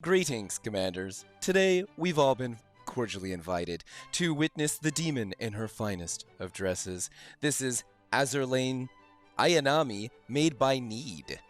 Greetings, Commanders. Today, we've all been cordially invited to witness the demon in her finest of dresses. This is Azur Lane Ayanami, made by Knead.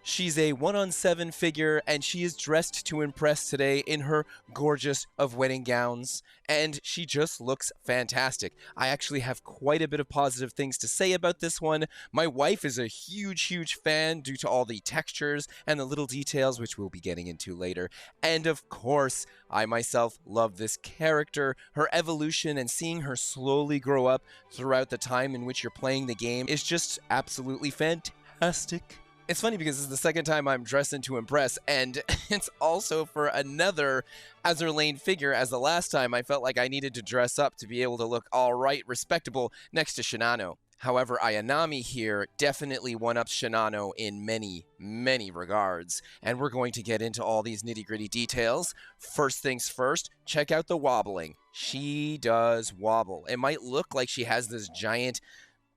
She's a 1-on-7 figure, and she is dressed to impress today in her gorgeous of wedding gowns, and she just looks fantastic. I actually have quite a bit of positive things to say about this one. My wife is a huge fan due to all the textures and the little details, which we'll be getting into later. And of course, I myself love this character. Her evolution and seeing her slowly grow up throughout the time in which you're playing the game is just absolutely fantastic. It's funny because this is the second time I'm dressing to impress, and it's also for another Azur Lane figure, as the last time I felt like I needed to dress up to be able to look alright, respectable, next to Shinano. However, Ayanami here definitely one-ups Shinano in many regards, and we're going to get into all these nitty-gritty details. First things first, check out the wobbling. She does wobble. It might look like she has this giant,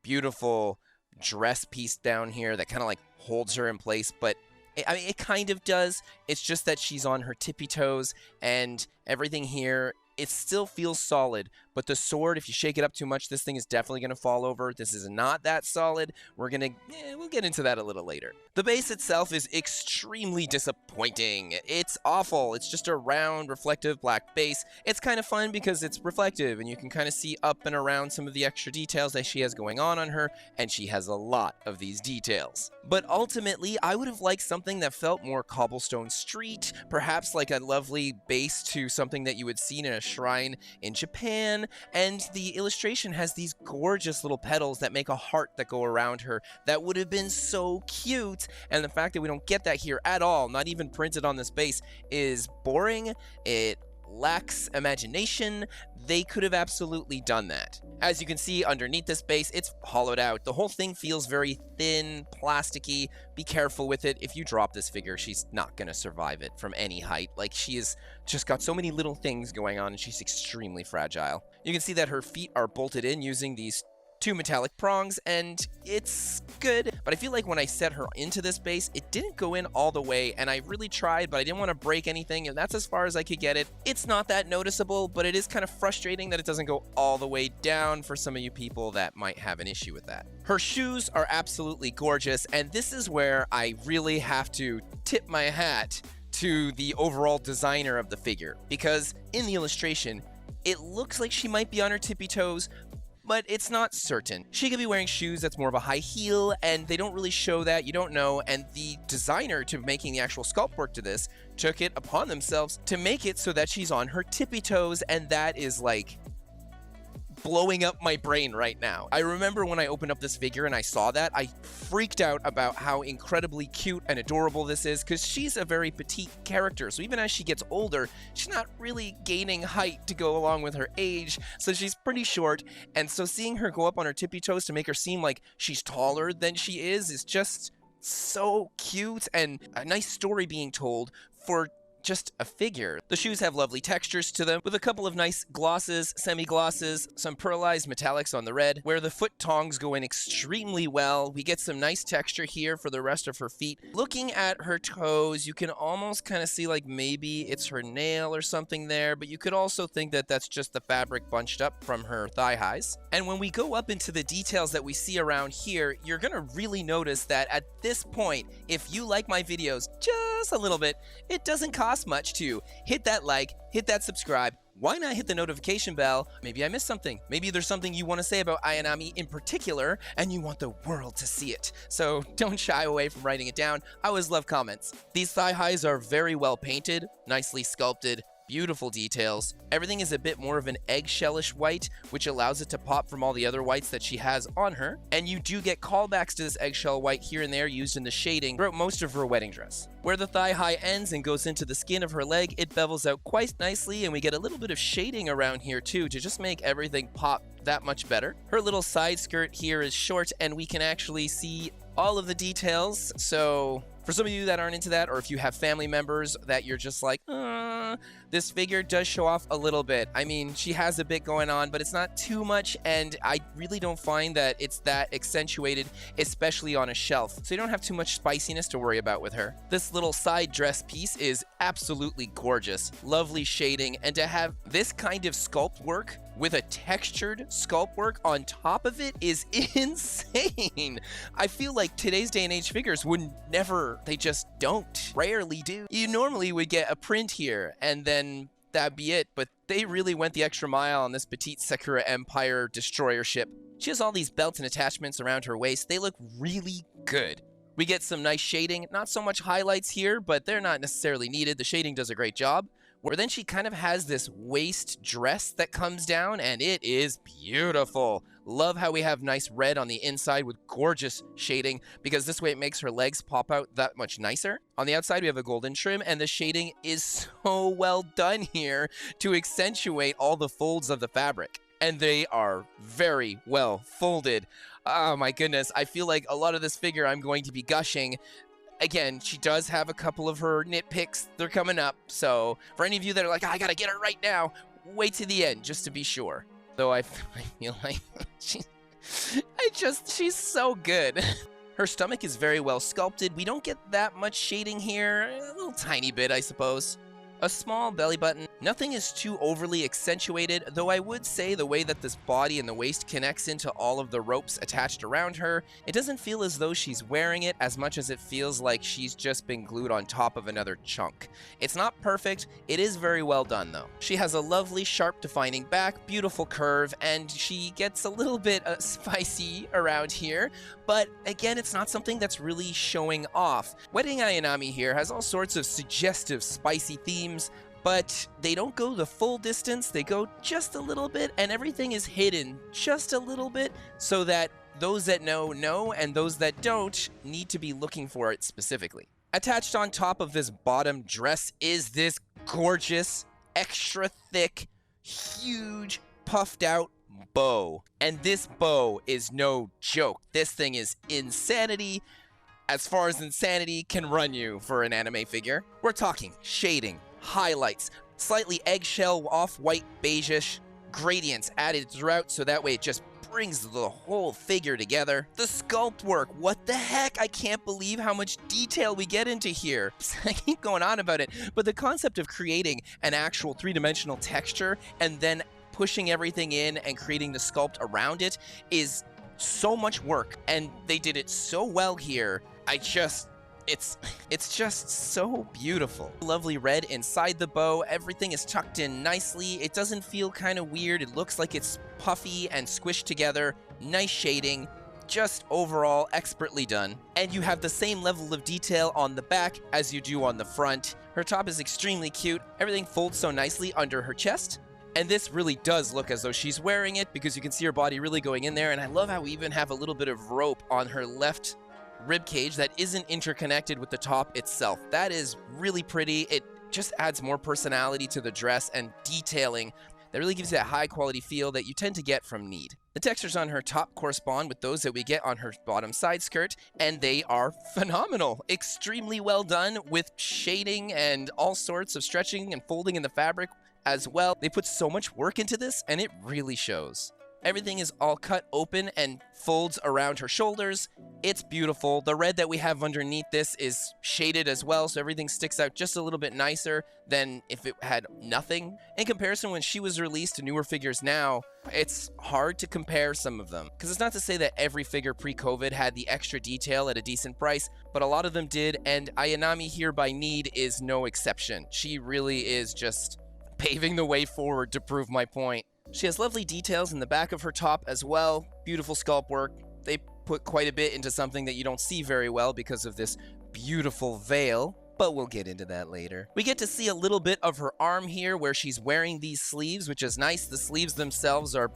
beautiful dress piece down here that kind of like holds her in place, but it kind of does. It's just that she's on her tippy toes, and everything here, it still feels solid, but the sword, if you shake it up too much, this thing is definitely going to fall over. This is not that solid. We'll get into that a little later. The base itself is extremely disappointing. It's awful. It's just a round, reflective black base. It's kind of fun because it's reflective, and you can kind of see up and around some of the extra details that she has going on her, and she has a lot of these details. But ultimately, I would have liked something that felt more cobblestone street, perhaps like a lovely base to something that you would see in a shrine in Japan, and the illustration has these gorgeous little petals that make a heart that go around her that would have been so cute, and the fact that we don't get that here at all, not even printed on this base, is boring. It lacks imagination. They could have absolutely done that. As you can see underneath this base, it's hollowed out. The whole thing feels very thin, plasticky. Be careful with it. If you drop this figure, she's not going to survive it from any height. Like, she has just got so many little things going on, and she's extremely fragile. You can see that her feet are bolted in using these two metallic prongs, and it's good, but I feel like when I set her into this base, it didn't go in all the way, and I really tried, but I didn't want to break anything, and that's as far as I could get it. It's not that noticeable, but it is kind of frustrating that it doesn't go all the way down for some of you people that might have an issue with that. Her shoes are absolutely gorgeous, and this is where I really have to tip my hat to the overall designer of the figure, because in the illustration, it looks like she might be on her tippy toes, but it's not certain. She could be wearing shoes that's more of a high heel, and they don't really show that, you don't know, and the designer to making the actual sculpt work to this took it upon themselves to make it so that she's on her tippy toes, and that is like blowing up my brain right now. I remember when I opened up this figure and I saw that, I freaked out about how incredibly cute and adorable this is, because she's a very petite character, so even as she gets older, she's not really gaining height to go along with her age, so she's pretty short, and so seeing her go up on her tippy toes to make her seem like she's taller than she is just so cute, and a nice story being told for just a figure. The shoes have lovely textures to them, with a couple of nice glosses, semi-glosses, some pearlized metallics on the red, where the foot tongs go in extremely well. We get some nice texture here for the rest of her feet. Looking at her toes, you can almost kind of see like maybe it's her nail or something there, but you could also think that that's just the fabric bunched up from her thigh highs. And when we go up into the details that we see around here, you're gonna really notice that at this point, if you like my videos just a little bit, it doesn't cost much to hit that like, hit that subscribe. Why not hit the notification bell? Maybe I missed something. Maybe there's something you want to say about Ayanami in particular, and you want the world to see it. So don't shy away from writing it down. I always love comments. These thigh highs are very well painted, nicely sculpted, beautiful details. Everything is a bit more of an eggshellish white, which allows it to pop from all the other whites that she has on her. And you do get callbacks to this eggshell white here and there used in the shading throughout most of her wedding dress. Where the thigh high ends and goes into the skin of her leg, it bevels out quite nicely, and we get a little bit of shading around here too to just make everything pop that much better. Her little side skirt here is short, and we can actually see all of the details. So for some of you that aren't into that, or if you have family members that you're just like, this figure does show off a little bit. I mean, she has a bit going on, but it's not too much, and I really don't find that it's that accentuated, especially on a shelf. So you don't have too much spiciness to worry about with her. This little side dress piece is absolutely gorgeous. Lovely shading, and to have this kind of sculpt work with a textured sculpt work on top of it is insane. I feel like today's day and age figures would never, they just don't, rarely do. You normally would get a print here and then that'd be it, but they really went the extra mile on this petite Sakura Empire destroyer ship. She has all these belts and attachments around her waist. They look really good. We get some nice shading, not so much highlights here, but they're not necessarily needed. The shading does a great job. Where then she kind of has this waist dress that comes down, and it is beautiful. Love how we have nice red on the inside with gorgeous shading, because this way it makes her legs pop out that much nicer. On the outside we have a golden trim, and the shading is so well done here to accentuate all the folds of the fabric. And they are very well folded. Oh my goodness, I feel like a lot of this figure I'm going to be gushing. Again, she does have a couple of her nitpicks. They're coming up. So for any of you that are like, I gotta get her right now, wait to the end just to be sure. Though I feel like she's so good. Her stomach is very well sculpted. We don't get that much shading here. A little tiny bit, I suppose. A small belly button. Nothing is too overly accentuated, though I would say the way that this body and the waist connects into all of the ropes attached around her, it doesn't feel as though she's wearing it as much as it feels like she's just been glued on top of another chunk. It's not perfect, it is very well done though. She has a lovely sharp defining back, beautiful curve, and she gets a little bit spicy around here, but again, it's not something that's really showing off. Wedding Ayanami here has all sorts of suggestive spicy themes, but they don't go the full distance, they go just a little bit, and everything is hidden just a little bit so that those that know, and those that don't need to be looking for it specifically. Attached on top of this bottom dress is this gorgeous, extra thick, huge, puffed out bow. And this bow is no joke. This thing is insanity. As far as insanity can run you for an anime figure. We're talking shading, highlights, slightly eggshell off-white beigeish gradients added throughout so that way it just brings the whole figure together. The sculpt work, what the heck? I can't believe how much detail we get into here. I keep going on about it, but the concept of creating an actual three-dimensional texture and then pushing everything in and creating the sculpt around it is so much work, and they did it so well here. It's just so beautiful. Lovely red inside the bow. Everything is tucked in nicely. It doesn't feel kind of weird. It looks like it's puffy and squished together. Nice shading. Just overall expertly done. And you have the same level of detail on the back as you do on the front. Her top is extremely cute. Everything folds so nicely under her chest. And this really does look as though she's wearing it because you can see her body really going in there. And I love how we even have a little bit of rope on her left rib cage that isn't interconnected with the top itself. That is really pretty. It just adds more personality to the dress and detailing that really gives you that high quality feel that you tend to get from Knead. The textures on her top correspond with those that we get on her bottom side skirt, and they are phenomenal. Extremely well done with shading and all sorts of stretching and folding in the fabric as well. They put so much work into this, and it really shows. Everything is all cut open and folds around her shoulders. It's beautiful. The red that we have underneath this is shaded as well, so everything sticks out just a little bit nicer than if it had nothing. In comparison, when she was released to newer figures now, it's hard to compare some of them. Because it's not to say that every figure pre-COVID had the extra detail at a decent price, but a lot of them did, and Ayanami here by Knead is no exception. She really is just paving the way forward to prove my point. She has lovely details in the back of her top as well. Beautiful sculpt work. They put quite a bit into something that you don't see very well because of this beautiful veil, but we'll get into that later. We get to see a little bit of her arm here where she's wearing these sleeves, which is nice. The sleeves themselves are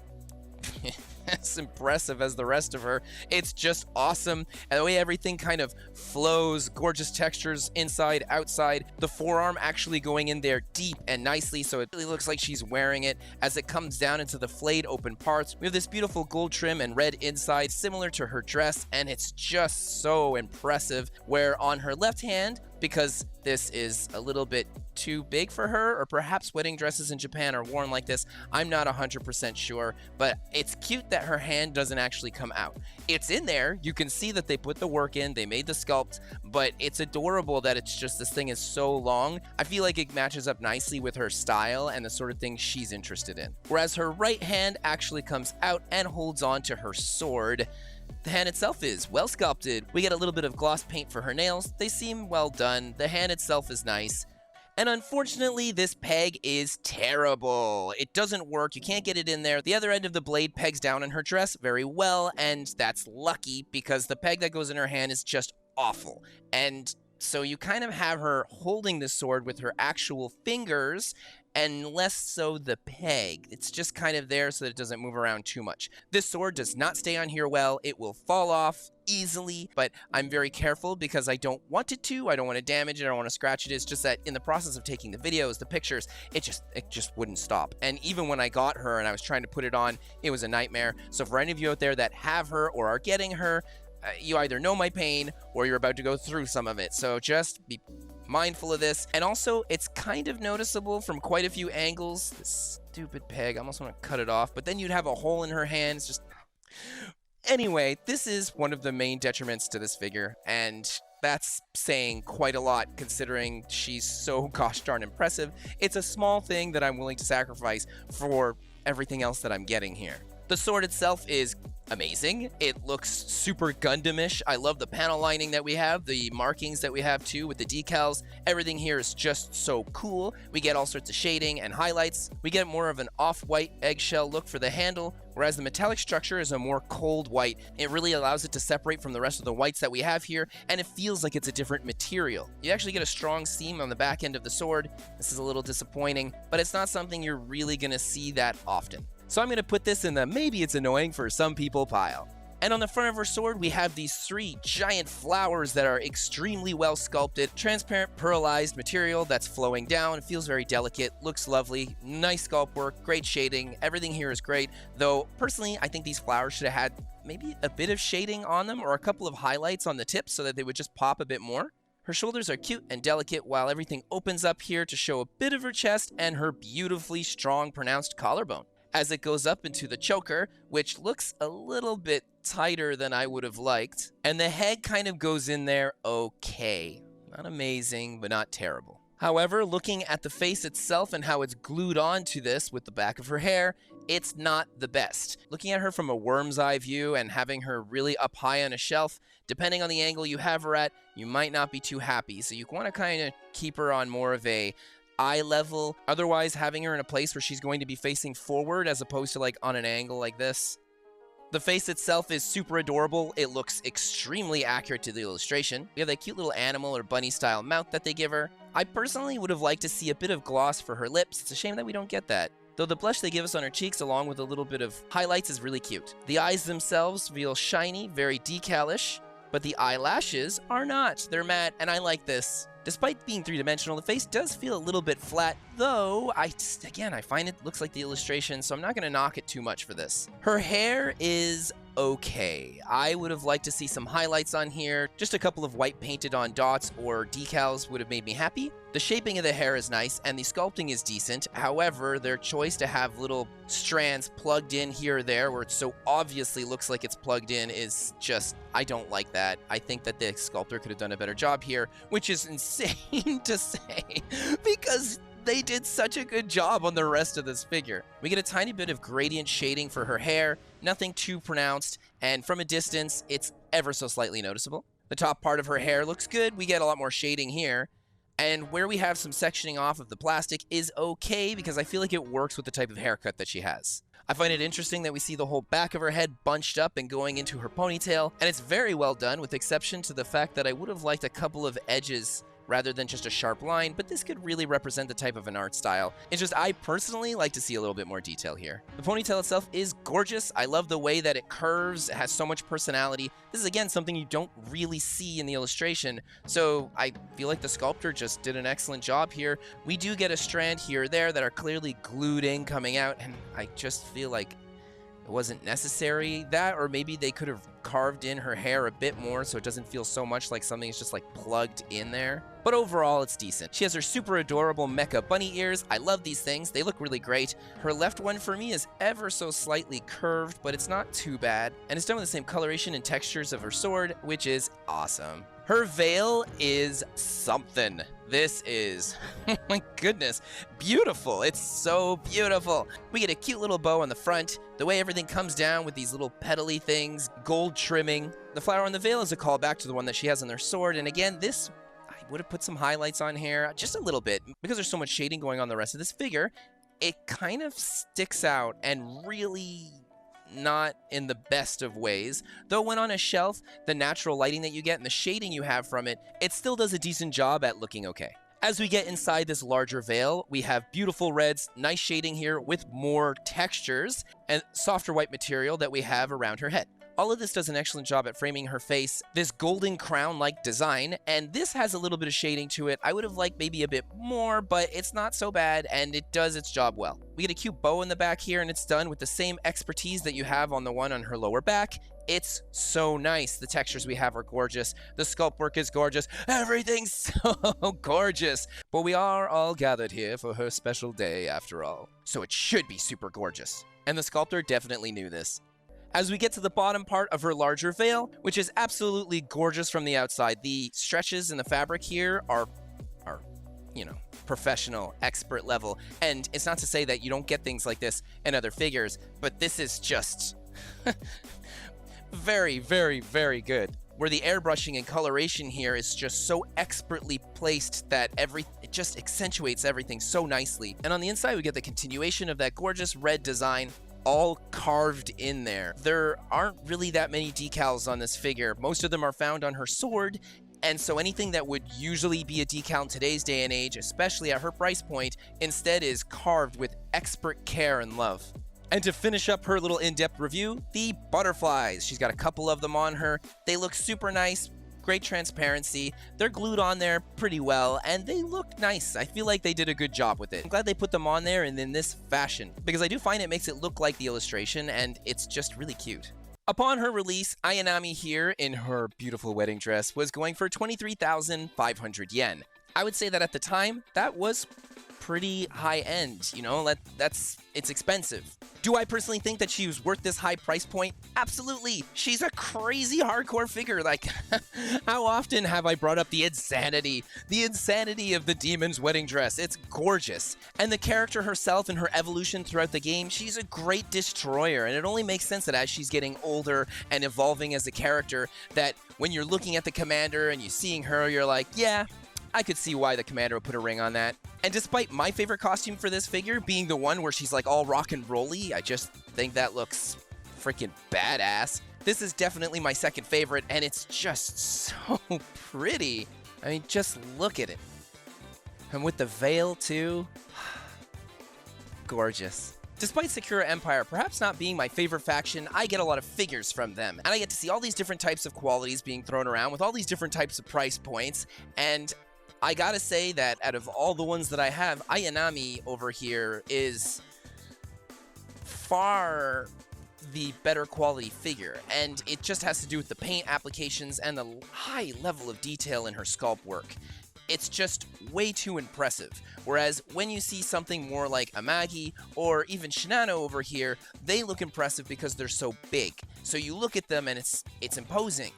as impressive as the rest of her. It's just awesome. And the way everything kind of flows, gorgeous textures inside, outside. The forearm actually going in there deep and nicely, so it really looks like she's wearing it. As it comes down into the flayed open parts, we have this beautiful gold trim and red inside, similar to her dress, and it's just so impressive. Where on her left hand, because this is a little bit too big for her, or perhaps wedding dresses in Japan are worn like this. I'm not 100% sure, but it's cute that her hand doesn't actually come out. It's in there. You can see that they put the work in, they made the sculpt, but it's adorable that it's just this thing is so long. I feel like it matches up nicely with her style and the sort of thing she's interested in. Whereas her right hand actually comes out and holds on to her sword. The hand itself is well sculpted. We get a little bit of gloss paint for her nails. They seem well done. The hand itself is nice. And unfortunately, this peg is terrible. It doesn't work. You can't get it in there. The other end of the blade pegs down in her dress very well, and that's lucky because the peg that goes in her hand is just awful. And so you kind of have her holding the sword with her actual fingers and less so the peg. It's just kind of there so that it doesn't move around too much. This sword does not stay on here well. It will fall off easily, but I'm very careful because I don't want it to. I don't want to damage it. I don't want to scratch it. It's just that in the process of taking the videos, the pictures, it just wouldn't stop. And even when I got her and I was trying to put it on, it was a nightmare. So for any of you out there that have her or are getting her, you either know my pain or you're about to go through some of it. So just be mindful of this. And also, it's kind of noticeable from quite a few angles. This stupid peg, I almost want to cut it off, but then you'd have a hole in her hand. It's just... Anyway, this is one of the main detriments to this figure, and that's saying quite a lot considering she's so gosh darn impressive. It's a small thing that I'm willing to sacrifice for everything else that I'm getting here. The sword itself is amazing. It looks super Gundam-ish. I love the panel lining that we have, the markings that we have too with the decals. Everything here is just so cool. We get all sorts of shading and highlights. We get more of an off-white eggshell look for the handle, whereas the metallic structure is a more cold white. It really allows it to separate from the rest of the whites that we have here, and it feels like it's a different material. You actually get a strong seam on the back end of the sword. This is a little disappointing, but it's not something you're really gonna see that often. So I'm going to put this in the maybe it's annoying for some people pile. And on the front of her sword, we have these 3 giant flowers that are extremely well sculpted. Transparent pearlized material that's flowing down. It feels very delicate, looks lovely, nice sculpt work, great shading. Everything here is great. Though, personally, I think these flowers should have had maybe a bit of shading on them or a couple of highlights on the tips so that they would just pop a bit more. Her shoulders are cute and delicate while everything opens up here to show a bit of her chest and her beautifully strong, pronounced collarbone. As it goes up into the choker, which looks a little bit tighter than I would have liked. And the head kind of goes in there okay. Not amazing, but not terrible. However, looking at the face itself and how it's glued onto this with the back of her hair, it's not the best. Looking at her from a worm's eye view and having her really up high on a shelf, depending on the angle you have her at, you might not be too happy. So you want to kind of keep her on more of a eye level. Otherwise, having her in a place where she's going to be facing forward as opposed to like on an angle like this. The face itself is super adorable. It looks extremely accurate to the illustration. We have that cute little animal or bunny style mouth that they give her. I personally would have liked to see a bit of gloss for her lips. It's a shame that we don't get that. Though the blush they give us on her cheeks along with a little bit of highlights is really cute. The eyes themselves feel shiny, very decal-ish, but the eyelashes are not. They're matte, and I like this. Despite being three-dimensional, the face does feel a little bit flat, though I find it looks like the illustration, so I'm not going to knock it too much for this. Her hair is okay. I would have liked to see some highlights on here. Just a couple of white painted on dots or decals would have made me happy. The shaping of the hair is nice, and the sculpting is decent. However, their choice to have little strands plugged in here or there, where it so obviously looks like it's plugged in, is just, I don't like that. I think that the sculptor could have done a better job here, which is insane to say, because they did such a good job on the rest of this figure. We get a tiny bit of gradient shading for her hair, nothing too pronounced, and from a distance, it's ever so slightly noticeable. The top part of her hair looks good. We get a lot more shading here. And where we have some sectioning off of the plastic is okay because I feel like it works with the type of haircut that she has. I find it interesting that we see the whole back of her head bunched up and going into her ponytail, and it's very well done with exception to the fact that I would have liked a couple of edges rather than just a sharp line, but this could really represent the type of an art style. It's just I personally like to see a little bit more detail here. The ponytail itself is gorgeous. I love the way that it curves. It has so much personality. This is again something you don't really see in the illustration, so I feel like the sculptor just did an excellent job here. We do get a strand here or there that are clearly glued in coming out, and I just feel like It wasn't necessary, that, or maybe they could have carved in her hair a bit more so it doesn't feel so much like something's just like plugged in there. But overall, it's decent. She has her super adorable mecha bunny ears. I love these things. They look really great. Her left one for me is ever so slightly curved, but it's not too bad. And it's done with the same coloration and textures of her sword, which is awesome. Her veil is something. This is, oh my goodness, beautiful. It's so beautiful. We get a cute little bow on the front. The way everything comes down with these little petally things, gold trimming. The flower on the veil is a callback to the one that she has on her sword. And again, this, I would have put some highlights on here, just a little bit. Because there's so much shading going on the rest of this figure, it kind of sticks out and really not in the best of ways. Though when on a shelf, the natural lighting that you get and the shading you have from it, it still does a decent job at looking okay. As we get inside this larger veil, we have beautiful reds, nice shading here with more textures, and softer white material that we have around her head. All of this does an excellent job at framing her face, this golden crown-like design, and this has a little bit of shading to it. I would have liked maybe a bit more, but it's not so bad, and it does its job well. We get a cute bow in the back here, and it's done with the same expertise that you have on the one on her lower back. It's so nice. The textures we have are gorgeous. The sculpt work is gorgeous. Everything's so gorgeous. But we are all gathered here for her special day, after all. So it should be super gorgeous. And the sculptor definitely knew this. As we get to the bottom part of her larger veil, which is absolutely gorgeous from the outside, the stretches in the fabric here are, you know, professional, expert level. And it's not to say that you don't get things like this in other figures, but this is just very, very, very good. Where the airbrushing and coloration here is just so expertly placed that it just accentuates everything so nicely. And on the inside, we get the continuation of that gorgeous red design, all carved in there. There aren't really that many decals on this figure. Most of them are found on her sword, and so anything that would usually be a decal in today's day and age, especially at her price point, instead is carved with expert care and love. And to finish up her little in-depth review, the butterflies. She's got a couple of them on her. They look super nice. Great transparency. They're glued on there pretty well, and they look nice. I feel like they did a good job with it. I'm glad they put them on there and in this fashion, because I do find it makes it look like the illustration, and it's just really cute. Upon her release, Ayanami here in her beautiful wedding dress was going for 23,500 yen. I would say that at the time, that was pretty high end, you know, it's expensive. Do I personally think that she was worth this high price point? Absolutely. She's a crazy hardcore figure. Like, how often have I brought up the insanity of the demon's wedding dress? It's gorgeous. And the character herself and her evolution throughout the game, she's a great destroyer. And it only makes sense that as she's getting older and evolving as a character, that when you're looking at the commander and you're seeing her, you're like, yeah, I could see why the commander would put a ring on that. And despite my favorite costume for this figure being the one where she's like all rock and rolly, I just think that looks freaking badass. This is definitely my second favorite, and it's just so pretty. I mean, just look at it. And with the veil too, gorgeous. Despite Sakura Empire perhaps not being my favorite faction, I get a lot of figures from them. And I get to see all these different types of qualities being thrown around with all these different types of price points. And I gotta say that out of all the ones that I have, Ayanami over here is far the better quality figure. And it just has to do with the paint applications and the high level of detail in her sculpt work. It's just way too impressive. Whereas when you see something more like Amagi or even Shinano over here, they look impressive because they're so big. So you look at them and it's imposing.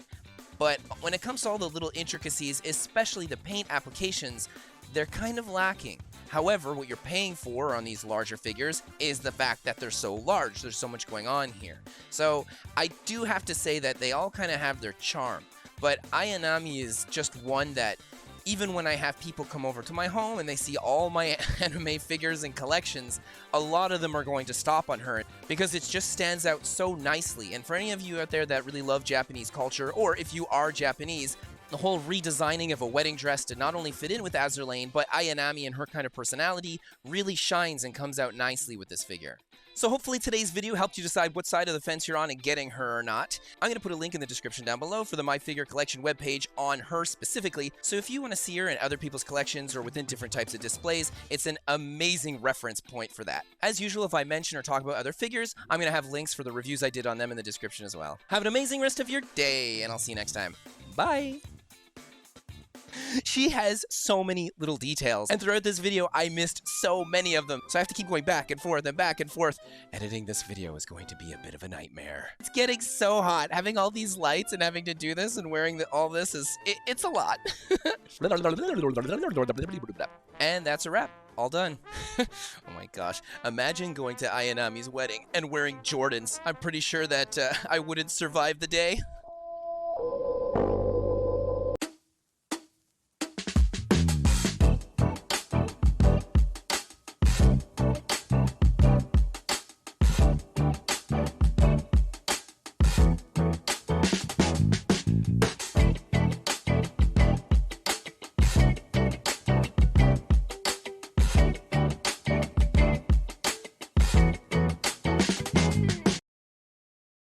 But when it comes to all the little intricacies, especially the paint applications, they're kind of lacking. However, what you're paying for on these larger figures is the fact that they're so large. There's so much going on here. So I do have to say that they all kind of have their charm. But Ayanami is just one that even when I have people come over to my home and they see all my anime figures and collections, a lot of them are going to stop on her because it just stands out so nicely. And for any of you out there that really love Japanese culture, or if you are Japanese, the whole redesigning of a wedding dress to not only fit in with Azur Lane, but Ayanami and her kind of personality really shines and comes out nicely with this figure. So hopefully today's video helped you decide what side of the fence you're on and getting her or not. I'm going to put a link in the description down below for the My Figure Collection webpage on her specifically, so if you want to see her in other people's collections or within different types of displays, it's an amazing reference point for that. As usual, if I mention or talk about other figures, I'm going to have links for the reviews I did on them in the description as well. Have an amazing rest of your day, and I'll see you next time. Bye! She has so many little details, and throughout this video, I missed so many of them, so I have to keep going back and forth and back and forth. Editing this video is going to be a bit of a nightmare. It's getting so hot. Having all these lights and having to do this and wearing all this it's a lot. And that's a wrap. All done. Oh my gosh. Imagine going to Ayanami's wedding and wearing Jordans. I'm pretty sure that I wouldn't survive the day.